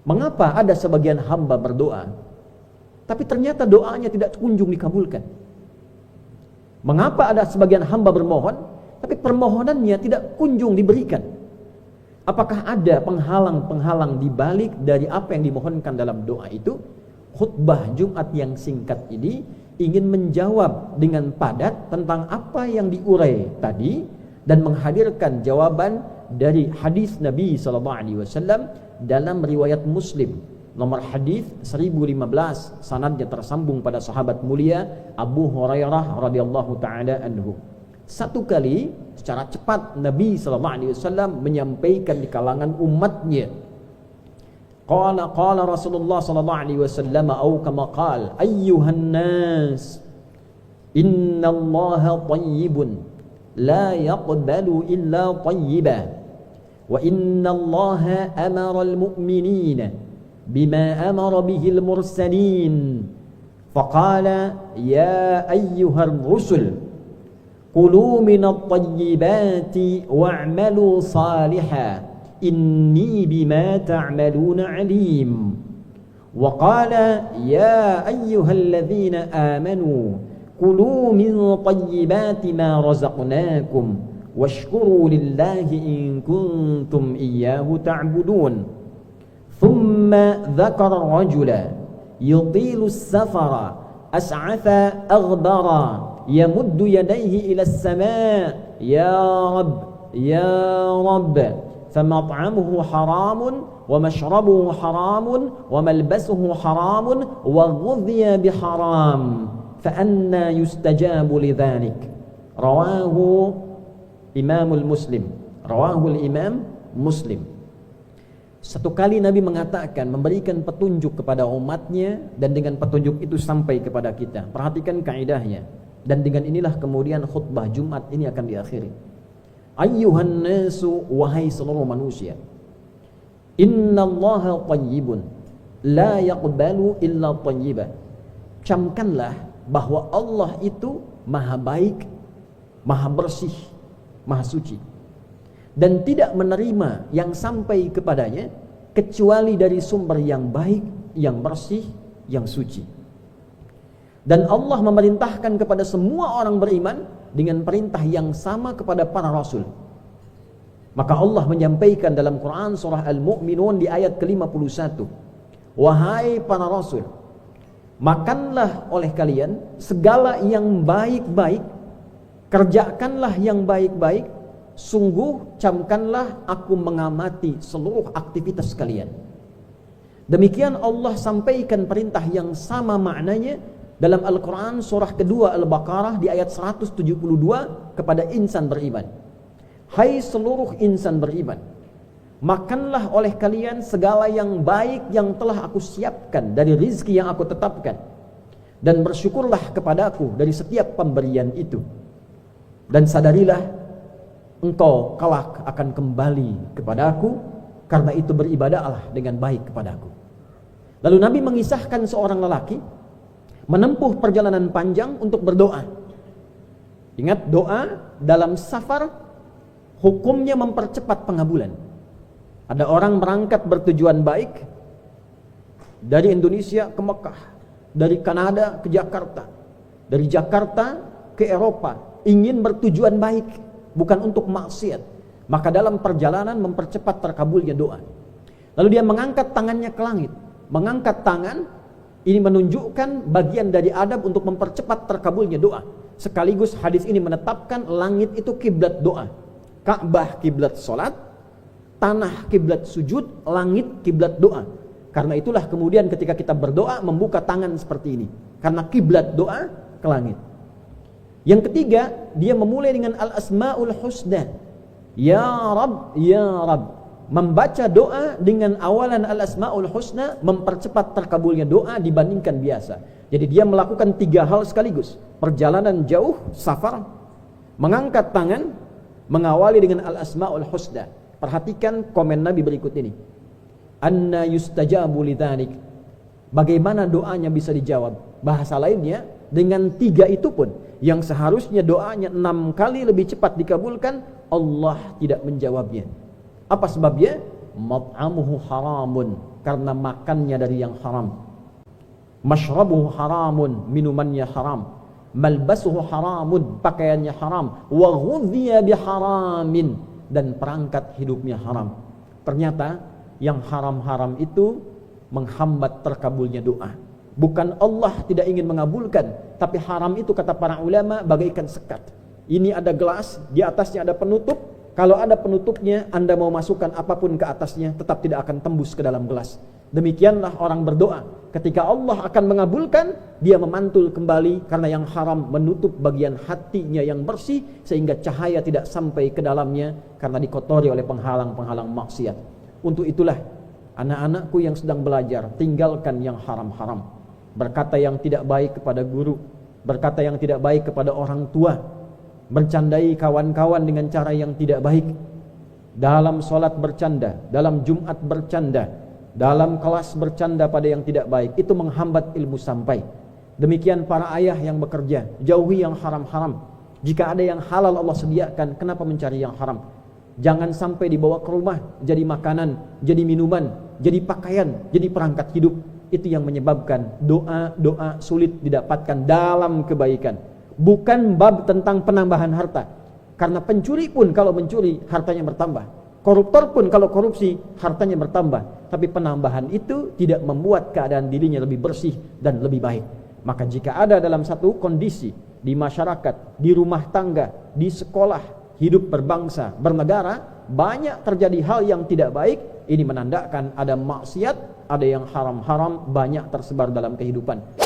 Mengapa ada sebagian hamba berdoa, tapi ternyata doanya tidak kunjung dikabulkan? Mengapa ada sebagian hamba bermohon, tapi permohonannya tidak kunjung diberikan? Apakah ada penghalang-penghalang di balik dari apa yang dimohonkan dalam doa itu? Khutbah Jumat yang singkat ini ingin menjawab dengan padat tentang apa yang diurai tadi dan menghadirkan jawaban dari hadis Nabi SAW dalam riwayat Muslim nomor hadis 1015, sanadnya tersambung pada sahabat mulia Abu Hurairah radhiyallahu taala anhu. Satu kali secara cepat Nabi SAW menyampaikan di kalangan umatnya, qala Rasulullah sallallahu alaihi wasallam atau kama qala, ayyuhan nas innallaha thayyibun la yaqbalu illa thayyiban wa innallaha amara al-mu'minina bima amara bihi al-mursalin faqala ya ayyuhar rusul qulu minat thayyibati wa'malu salihan inni bima ta'maluna alim wa qala ya ayyuhalladzina amanu kulu min thayyibati ma razaqnakum washkuru lillahi in kuntum iyyahu ta'budun thumma dhakara rajula yutilu as-safara as'atha aghbara yamuddu yadayhi ila as-sama' ya rab فمطعمه حرام ومشربه حرام وملبسه حرام وغذي بحرام فأنى يستجاب لذلك رواه الإمام مسلم. Satu kali Nabi mengatakan, memberikan petunjuk kepada umatnya, dan dengan petunjuk itu sampai kepada kita. Perhatikan kaidahnya, dan dengan inilah kemudian khutbah Jumat ini akan diakhiri. Ayyuhan nasu, wahai seluruh manusia, innallaha thayyibun la yaqbalu illa thayyiban. Camkanlah bahwa Allah itu maha baik, maha bersih, maha suci, dan tidak menerima yang sampai kepadanya kecuali dari sumber yang baik, yang bersih, yang suci. Dan Allah memerintahkan kepada semua orang beriman dengan perintah yang sama kepada para rasul. Maka Allah menyampaikan dalam Quran surah Al-Mu'minun di ayat ke-51, wahai para rasul, makanlah oleh kalian segala yang baik-baik, kerjakanlah yang baik-baik, sungguh camkanlah aku mengamati seluruh aktivitas kalian. Demikian Allah sampaikan perintah yang sama maknanya dalam Al-Quran surah kedua Al-Baqarah di ayat 172 kepada insan beriman. Hai seluruh insan beriman, makanlah oleh kalian segala yang baik yang telah aku siapkan dari rizki yang aku tetapkan, dan bersyukurlah kepadaku dari setiap pemberian itu, dan sadarilah engkau kelak akan kembali kepadaku, karena itu beribadahlah dengan baik kepadaku. Lalu Nabi mengisahkan seorang lelaki menempuh perjalanan panjang untuk berdoa. Ingat, doa dalam safar hukumnya mempercepat pengabulan. Ada orang berangkat bertujuan baik dari Indonesia ke Mekah, dari Kanada ke Jakarta, dari Jakarta ke Eropa, ingin bertujuan baik, bukan untuk maksiat. Maka dalam perjalanan mempercepat terkabulnya doa. Lalu dia mengangkat tangannya ke langit. Mengangkat tangan ini menunjukkan bagian dari adab untuk mempercepat terkabulnya doa. Sekaligus hadis ini menetapkan langit itu kiblat doa. Ka'bah kiblat salat, tanah kiblat sujud, langit kiblat doa. Karena itulah kemudian ketika kita berdoa membuka tangan seperti ini, karena kiblat doa ke langit. Yang ketiga, dia memulai dengan al-asmaul husna. Ya Rabb, ya Rabb. Membaca doa dengan awalan al-asmaul husna mempercepat terkabulnya doa dibandingkan biasa. Jadi dia melakukan 3 hal sekaligus. Perjalanan jauh, safar, mengangkat tangan, mengawali dengan al-asmaul husna. Perhatikan komen Nabi berikut ini. Anna yustajabu lidzalik. Bagaimana doanya bisa dijawab? Bahasa lainnya, dengan 3 itu pun yang seharusnya doanya 6 kali lebih cepat dikabulkan, Allah tidak menjawabnya. Apa sebabnya? mat'amuhu haramun, karena makannya dari yang haram. Mashrabuhu haramun, minumannya haram. Malbasuhu haramun, pakaiannya haram. Wa ghudhiya biharamin, dan perangkat hidupnya haram. Ternyata yang haram-haram itu menghambat terkabulnya doa. Bukan Allah tidak ingin mengabulkan, tapi haram itu kata para ulama bagaikan sekat. Ini ada gelas, di atasnya ada penutup. Kalau ada penutupnya, Anda mau masukkan apapun ke atasnya, tetap tidak akan tembus ke dalam gelas. Demikianlah orang berdoa. Ketika Allah akan mengabulkan, dia memantul kembali karena yang haram menutup bagian hatinya yang bersih, sehingga cahaya tidak sampai ke dalamnya karena dikotori oleh penghalang-penghalang maksiat. Untuk itulah, anak-anakku yang sedang belajar, tinggalkan yang haram-haram. Berkata yang tidak baik kepada guru, berkata yang tidak baik kepada orang tua, bercandai kawan-kawan dengan cara yang tidak baik, dalam sholat bercanda, dalam Jumat bercanda, dalam kelas bercanda pada yang tidak baik, itu menghambat ilmu sampai. Demikian para ayah yang bekerja, jauhi yang haram-haram. Jika ada yang halal Allah sediakan, kenapa mencari yang haram? Jangan sampai dibawa ke rumah jadi makanan, jadi minuman, jadi pakaian, jadi perangkat hidup. Itu yang menyebabkan doa-doa sulit didapatkan dalam kebaikan. Bukan bab tentang penambahan harta. Karena pencuri pun kalau mencuri, hartanya bertambah. Koruptor pun kalau korupsi, hartanya bertambah. Tapi penambahan itu tidak membuat keadaan dirinya lebih bersih dan lebih baik. Maka jika ada dalam satu kondisi, di masyarakat, di rumah tangga, di sekolah, hidup berbangsa, bernegara, banyak terjadi hal yang tidak baik, ini menandakan ada maksiat, ada yang haram-haram banyak tersebar dalam kehidupan.